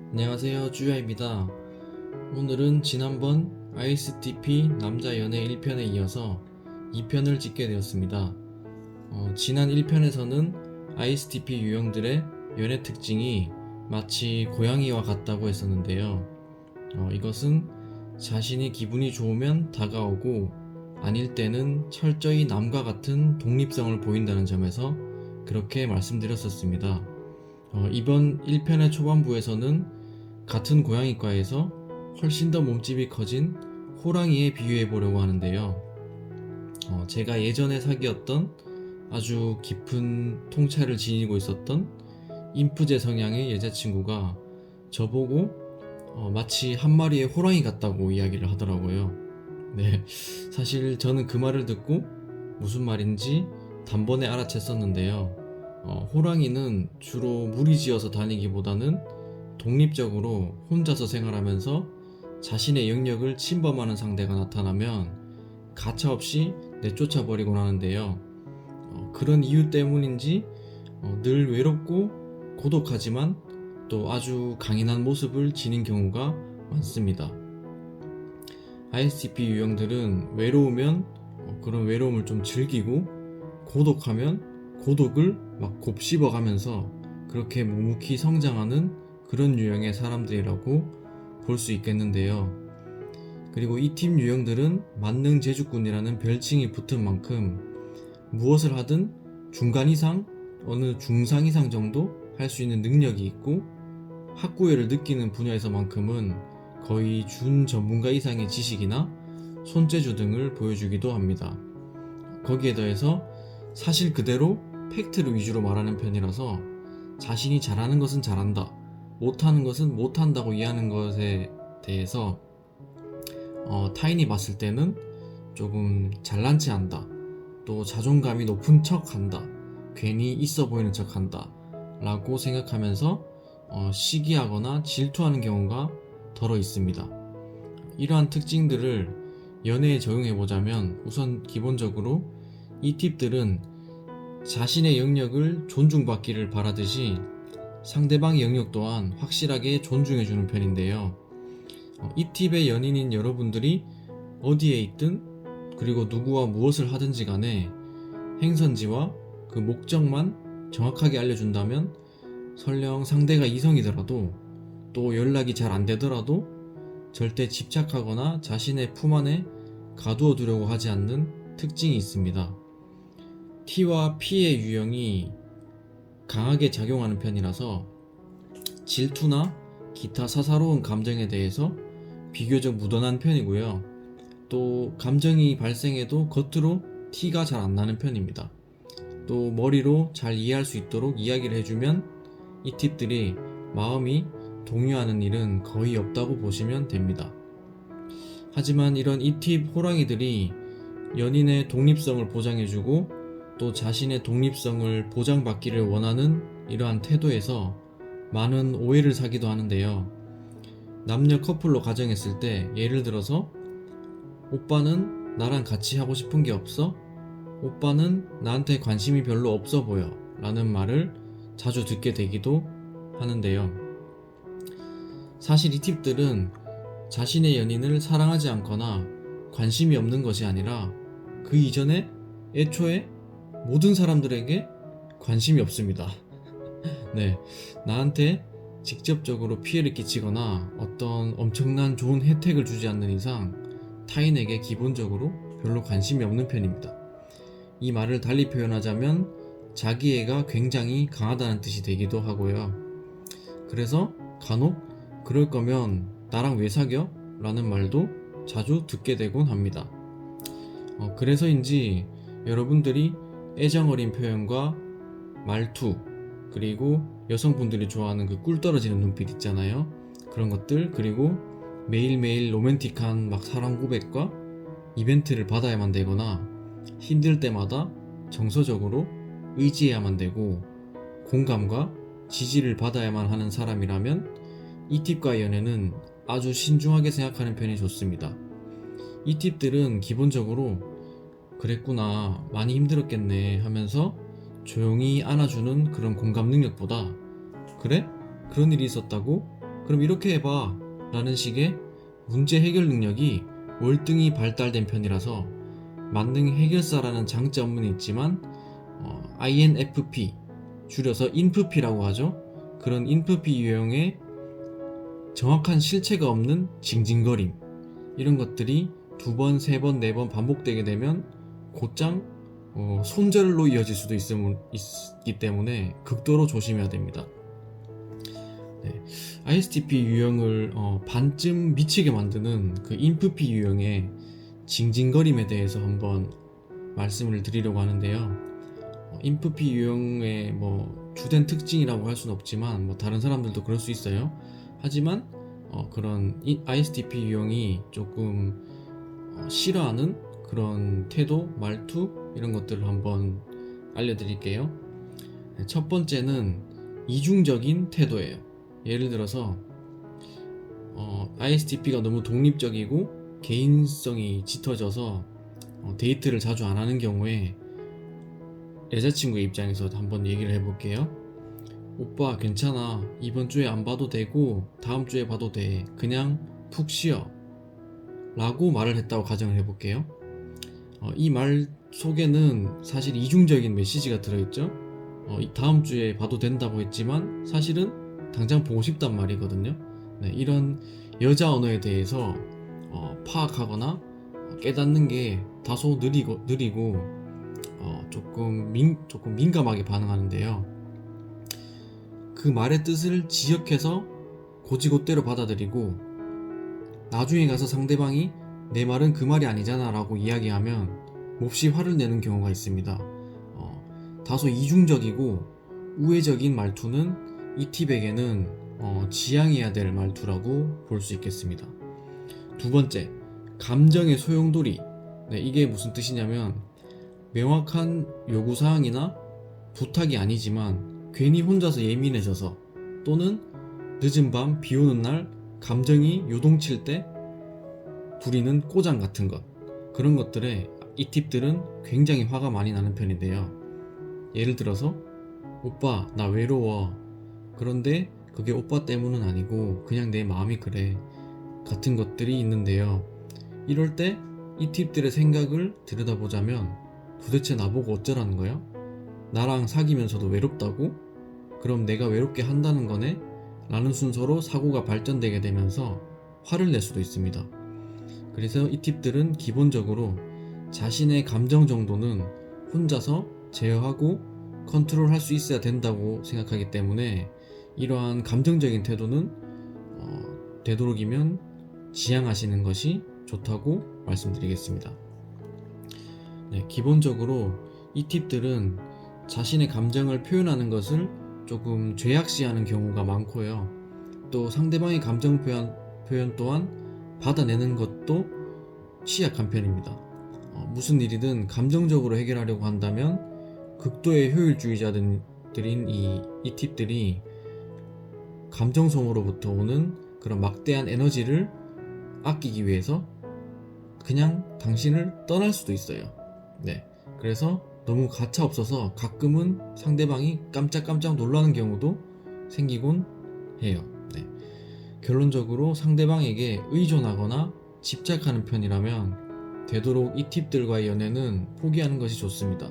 안녕하세요, 쭈야입니다. 오늘은 지난번 ISTP 남자 연애 1편에 이어서 2편을 찍게 되었습니다. 지난 1편에서는 ISTP 유형들의 연애 특징이 마치 고양이와 같다고 했었는데요. 이것은 자신이 기분이 좋으면 다가오고 아닐 때는 철저히 남과 같은 독립성을 보인다는 점에서 그렇게 말씀드렸었습니다. 이번 1편의 초반부에서는 같은 고양이과에서 훨씬 더 몸집이 커진 호랑이에 비유해 보려고 하는데요. 제가 예전에 사귀었던 아주 깊은 통찰을 지니고 있었던 인프제 성향의 여자친구가 저보고 마치 한 마리의 호랑이 같다고 이야기를 하더라고요. 네, 사실 저는 그 말을 듣고 무슨 말인지 단번에 알아챘었는데요. 호랑이는 주로 무리지어서 다니기보다는 독립적으로 혼자서 생활하면서 자신의 영역을 침범하는 상대가 나타나면 가차없이 내쫓아 버리곤 하는데요. 그런 이유 때문인지 늘 외롭고 고독하지만 또 아주 강인한 모습을 지닌 경우가 많습니다. ISTP 유형들은 외로우면 그런 외로움을 좀 즐기고, 고독하면 고독을 막 곱씹어 가면서 그렇게 묵묵히 성장하는 그런 유형의 사람들이라고 볼 수 있겠는데요. 그리고 이 팀 유형들은 만능 제주꾼이라는 별칭이 붙은 만큼 무엇을 하든 중간 이상, 어느 중상 이상 정도 할 수 있는 능력이 있고, 학구열을 느끼는 분야에서만큼은 거의 준 전문가 이상의 지식이나 손재주 등을 보여주기도 합니다. 거기에 더해서 사실 그대로 팩트를 위주로 말하는 편이라서 자신이 잘하는 것은 잘한다, 못하는 것은 못한다고 이해하는 것에 대해서 타인이 봤을 때는 조금 잘난 체 한다, 또 자존감이 높은 척 한다, 괜히 있어 보이는 척 한다 라고 생각하면서 시기하거나 질투하는 경우가 덜어 있습니다. 이러한 특징들을 연애에 적용해보자면 우선 기본적으로 이 팁들은 자신의 영역을 존중받기를 바라듯이 상대방의 영역 또한 확실하게 존중해주는 편인데요. 이 팁의 연인인 여러분들이 어디에 있든 그리고 누구와 무엇을 하든지 간에 행선지와 그 목적만 정확하게 알려준다면 설령 상대가 이성이더라도, 또 연락이 잘 안되더라도 절대 집착하거나 자신의 품 안에 가두어 두려고 하지 않는 특징이 있습니다. T와 P의 유형이 강하게 작용하는 편이라서 질투나 기타 사사로운 감정에 대해서 비교적 무던한 편이고요. 또 감정이 발생해도 겉으로 티가 잘 안 나는 편입니다. 또 머리로 잘 이해할 수 있도록 이야기를 해주면 이 팁들이 마음이 동요하는 일은 거의 없다고 보시면 됩니다. 하지만 이런 이 팁 호랑이들이 연인의 독립성을 보장해주고 또 자신의 독립성을 보장받기를 원하는 이러한 태도에서 많은 오해를 사기도 하는데요. 남녀 커플로 가정했을 때 예를 들어서 오빠는 나랑 같이 하고 싶은 게 없어? 오빠는 나한테 관심이 별로 없어 보여 라는 말을 자주 듣게 되기도 하는데요. 사실 이 팁들은 자신의 연인을 사랑하지 않거나 관심이 없는 것이 아니라 그 이전에 애초에 모든 사람들에게 관심이 없습니다. 네, 나한테 직접적으로 피해를 끼치거나 어떤 엄청난 좋은 혜택을 주지 않는 이상 타인에게 기본적으로 별로 관심이 없는 편입니다. 이 말을 달리 표현하자면 자기애가 굉장히 강하다는 뜻이 되기도 하고요. 그래서 간혹 그럴 거면 나랑 왜 사겨? 라는 말도 자주 듣게 되곤 합니다. 그래서인지 여러분들이 애정어린 표현과 말투, 그리고 여성분들이 좋아하는 그 꿀 떨어지는 눈빛 있잖아요. 그런 것들, 그리고 매일매일 로맨틱한 막 사랑 고백과 이벤트를 받아야만 되거나 힘들 때마다 정서적으로 의지해야만 되고 공감과 지지를 받아야만 하는 사람이라면 이 팁과의 연애는 아주 신중하게 생각하는 편이 좋습니다. 이 팁들은 기본적으로 그랬구나, 많이 힘들었겠네 하면서 조용히 안아주는 그런 공감 능력보다 그래? 그런 일이 있었다고? 그럼 이렇게 해봐 라는 식의 문제 해결 능력이 월등히 발달된 편이라서 만능 해결사라는 장점은 있지만 INFP, 줄여서 INFP라고 하죠. 그런 INFP 유형의 정확한 실체가 없는 징징거림, 이런 것들이 2번, 3번, 4번 반복되게 되면 곧장 손절로 이어질 수도 있기 때문에 극도로 조심해야 됩니다. 네, ISTP 유형을 반쯤 미치게 만드는 그 INFP 유형의 징징거림에 대해서 한번 말씀을 드리려고 하는데요. INFP 유형의 주된 특징이라고 할 수는 없지만 다른 사람들도 그럴 수 있어요. 하지만 그런 ISTP 유형이 조금 싫어하는 그런 태도, 말투 이런 것들을 한번 알려드릴게요. 첫 번째는 이중적인 태도예요. 예를 들어서 ISTP가 너무 독립적이고 개인성이 짙어져서 데이트를 자주 안 하는 경우에 여자친구의 입장에서 한번 얘기를 해볼게요. 오빠 괜찮아, 이번 주에 안 봐도 되고 다음 주에 봐도 돼, 그냥 푹 쉬어 라고 말을 했다고 가정을 해볼게요. 이 말 속에는 사실 이중적인 메시지가 들어있죠. 다음 주에 봐도 된다고 했지만 사실은 당장 보고 싶단 말이거든요. 네, 이런 여자 언어에 대해서 파악하거나 깨닫는 게 다소 느리고 조금 민감하게 반응하는데요. 그 말의 뜻을 지역해서 곧이곧대로 받아들이고 나중에 가서 상대방이 내 말은 그 말이 아니잖아 라고 이야기하면 몹시 화를 내는 경우가 있습니다. 다소 이중적이고 우회적인 말투는 이 팁에게는 지양해야 될 말투라고 볼 수 있겠습니다. 두 번째, 감정의 소용돌이. 네, 이게 무슨 뜻이냐면 명확한 요구사항이나 부탁이 아니지만 괜히 혼자서 예민해져서 또는 늦은 밤 비 오는 날 감정이 요동칠 때 부리는 꼬장 같은 것, 그런 것들에 이 팁들은 굉장히 화가 많이 나는 편인데요. 예를 들어서 오빠 나 외로워, 그런데 그게 오빠 때문은 아니고 그냥 내 마음이 그래 같은 것들이 있는데요. 이럴 때 이 팁들의 생각을 들여다보자면 도대체 나보고 어쩌라는 거야? 나랑 사귀면서도 외롭다고? 그럼 내가 외롭게 한다는 거네? 라는 순서로 사고가 발전되게 되면서 화를 낼 수도 있습니다. 그래서 이 팁들은 기본적으로 자신의 감정 정도는 혼자서 제어하고 컨트롤할 수 있어야 된다고 생각하기 때문에 이러한 감정적인 태도는 되도록이면 지양하시는 것이 좋다고 말씀드리겠습니다. 네, 기본적으로 이 팁들은 자신의 감정을 표현하는 것을 조금 죄악시하는 경우가 많고요. 또 상대방의 감정 표현 또한 받아내는 것도 취약한 편입니다. 무슨 일이든 감정적으로 해결하려고 한다면 극도의 효율주의자들인 이 팁들이 감정소모로부터 오는 그런 막대한 에너지를 아끼기 위해서 그냥 당신을 떠날 수도 있어요. 네, 그래서 너무 가차없어서 가끔은 상대방이 깜짝깜짝 놀라는 경우도 생기곤 해요. 네. 결론적으로 상대방에게 의존하거나 집착하는 편이라면 되도록 이 팁들과의 연애는 포기하는 것이 좋습니다.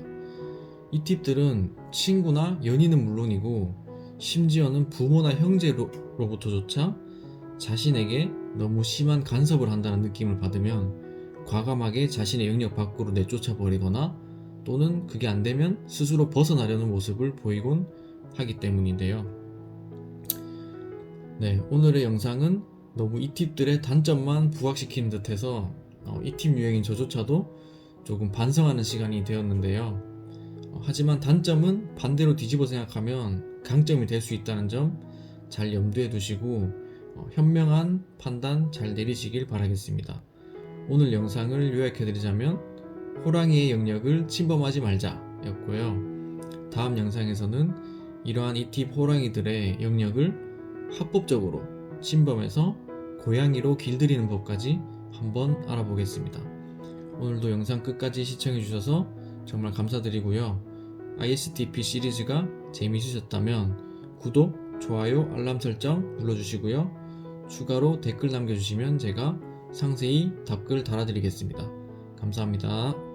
이 팁들은 친구나 연인은 물론이고 심지어는 부모나 형제로부터조차 자신에게 너무 심한 간섭을 한다는 느낌을 받으면 과감하게 자신의 영역 밖으로 내쫓아 버리거나 또는 그게 안 되면 스스로 벗어나려는 모습을 보이곤 하기 때문인데요. 네, 오늘의 영상은 너무 이 팁들의 단점만 부각시키는 듯해서 이 팁 유형인 저조차도 조금 반성하는 시간이 되었는데요. 하지만 단점은 반대로 뒤집어 생각하면 강점이 될 수 있다는 점 잘 염두에 두시고 현명한 판단 잘 내리시길 바라겠습니다. 오늘 영상을 요약해드리자면 호랑이의 영역을 침범하지 말자 였고요. 다음 영상에서는 이러한 이 팁 호랑이들의 영역을 합법적으로 침범해서 고양이로 길들이는 법까지 한번 알아보겠습니다. 오늘도 영상 끝까지 시청해주셔서 정말 감사드리고요. ISTP 시리즈가 재미있으셨다면 구독, 좋아요, 알람 설정 눌러주시고요. 추가로 댓글 남겨주시면 제가 상세히 답글 달아드리겠습니다. 감사합니다.